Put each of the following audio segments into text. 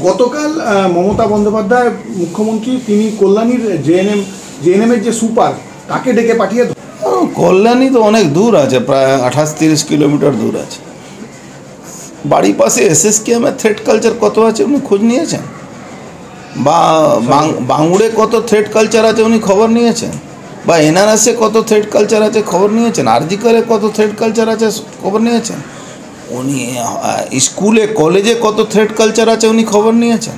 গতকাল মমতা বন্দ্যোপাধ্যায় মুখ্যমন্ত্রী তিনি কল্যাণীর জেএনএমের যে সুপার তাকে ডেকে পাঠিয়ে কল্যাণী তো অনেক দূর আছে, প্রায় 28-30 কিলোমিটার দূর আছে। বাড়ির পাশে এসএসকেএমের থ্রেট কালচার কত আছে উনি খোঁজ নিয়েছেন? বা বাঙুড়ে কত থ্রেট কালচার আছে উনি খবর নিয়েছেন? বা এনআরএসে কত থ্রেট কালচার আছে খবর নিয়েছেন? আরজিকরে কত থ্রেট কালচার আছে খবর নিয়েছেন? উনি স্কুলে কলেজে কত থ্রেট কালচার আছে উনি খবর নিয়েছেন?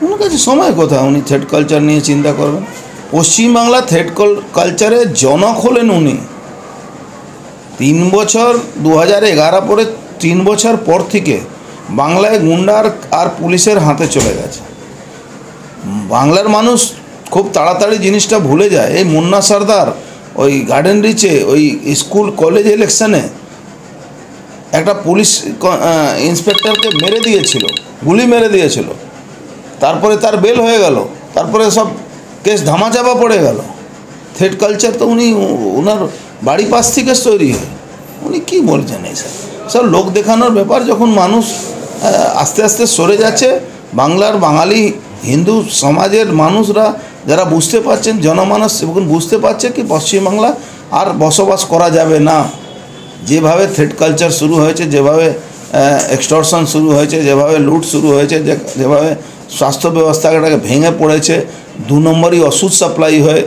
ওনার কাছে সময় কোথায় উনি থ্রেট কালচার নিয়ে চিন্তা করবেন? পশ্চিমবাংলা থ্রেট কালচারের জনক হলেন উনি। 3 বছর 2011 পরে 3 বছর পর থেকে বাংলায় গুন্ডার আর পুলিশের হাতে চলে গেছে। বাংলার মানুষ খুব তাড়াতাড়ি জিনিসটা ভুলে যায়। এই মুন্না সর্দার ওই গার্ডেন রিচে ওই স্কুল কলেজ ইলেকশনে একটা পুলিশ ইন্সপেক্টরকে মেরে দিয়েছিল, গুলি মেরে দিয়েছিল। তারপরে তার বেল হয়ে গেল, তারপরে সব কেস ধামাচাপা পড়ে গেল। থ্রেট কালচার তো উনি ওনার বাড়ি পাশ থেকে তৈরি হয়। উনি কী বলছেন এইসব সব লোক দেখানোর ব্যাপার? যখন মানুষ আস্তে আস্তে সরে যাচ্ছে, বাংলার বাঙালি হিন্দু সমাজের মানুষরা যারা বুঝতে পারছেন, জনমানস এখন বুঝতে পারছে কি পশ্চিমবাংলা আর বসবাস করা যাবে না। যেভাবে থ্রেট কালচার শুরু হয়েছে, যেভাবে এক্সটর্শন শুরু হয়েছে, যেভাবে লুট শুরু হয়েছে, যেভাবে স্বাস্থ্য ব্যবস্থাটাকে ভেঙে পড়েছে, 2 নম্বরই ওষুধ সাপ্লাই হয়ে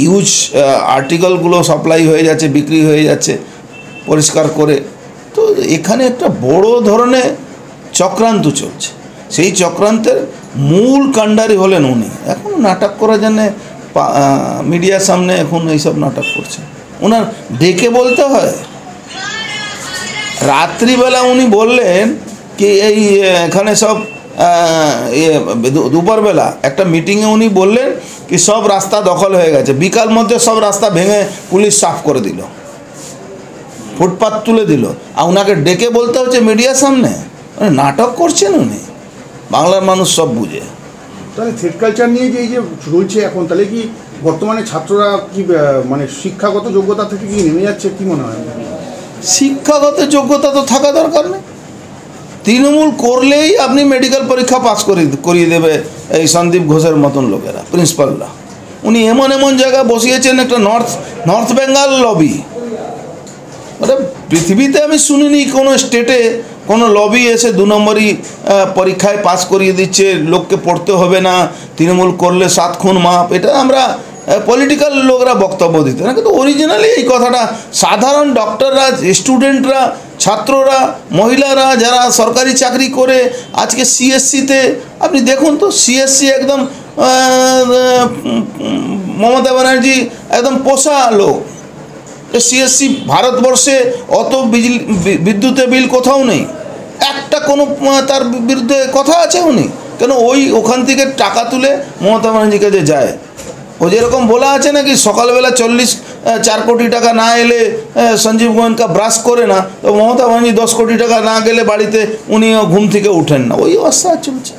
ইউজ আর্টিকেলগুলো সাপ্লাই হয়ে যাচ্ছে, বিক্রি হয়ে যাচ্ছে পরিষ্কার করে। তো এখানে একটা বড় ধরনের চক্রান্ত চলছে। সেই চক্রান্তের মূল কাণ্ডারি হলেন উনি। এখন নাটক করার জন্যে মিডিয়ার সামনে এখন এইসব নাটক করছে। ওনার ডেকে বলতে হয়। রাত্রিবেলা উনি বললেন কি এই এখানে সব দুপুরবেলা একটা মিটিংয়ে উনি বললেন কি সব রাস্তা দখল হয়ে গেছে। বিকাল মধ্যে সব রাস্তা ভেঙে পুলিশ সাফ করে দিল, ফুটপাত তুলে দিল। আর ওনাকে ডেকে বলতে হচ্ছে মিডিয়ার সামনে। নাটক করছেন উনি। বাংলার মানুষ সব বুঝে। তাহলে থ্রেট কালচার নিয়ে যে এই যে চলছে এখন, তাহলে কি বর্তমানে ছাত্ররা কি মানে শিক্ষাগত যোগ্যতা থেকে কি নেমে যাচ্ছে? কি মনে হয়? শিক্ষাগত যোগ্যতা তো থাকা দরকার নেই। তৃণমূল করলেই আপনি মেডিকেল পরীক্ষা পাস করিয়ে দেবে এই সন্দীপ ঘোষের মতন লোকেরা, প্রিন্সিপালরা। উনি এমন এমন জায়গায় বসিয়েছেন একটা নর্থ বেঙ্গল লবি। মানে পৃথিবীতে আমি শুনিনি কোনো স্টেটে কোনো লবি এসে 2 নম্বরই পরীক্ষায় পাস করিয়ে দিচ্ছে, লোককে পড়তে হবে না, তৃণমূল করলে 7 খুন মাপ। এটা আমরা পলিটিক্যাল লোকরা বক্তব্য দিতে না, কিন্তু অরিজিনালি এই কথাটা সাধারণ ডক্টররা, স্টুডেন্টরা, ছাত্ররা, মহিলারা যারা সরকারি চাকরি করে আজকে সিএসসিতে আপনি দেখুন তো, সিএসসি একদম মমতা ব্যানার্জি একদম পোষা লোক। সিএসসি ভারতবর্ষে অত বিদ্যুতের বিল কোথাও নেই, একটা কোনো তার বিরুদ্ধে কথা আছে উনি? কেন ওখান থেকে টাকা তুলে মমতা ব্যানার্জির কাছে যায়। ও যেরকম বলা আছে নাকি সকালবেলা 4 কোটি টাকা না এলে সঞ্জীব গোয়েঙ্কা ব্রাশ করে না, তো মমতা ব্যানার্জি 10 কোটি টাকা না গেলে বাড়িতে উনিও ঘুম থেকে উঠেন না। ওই অবস্থা চলছে।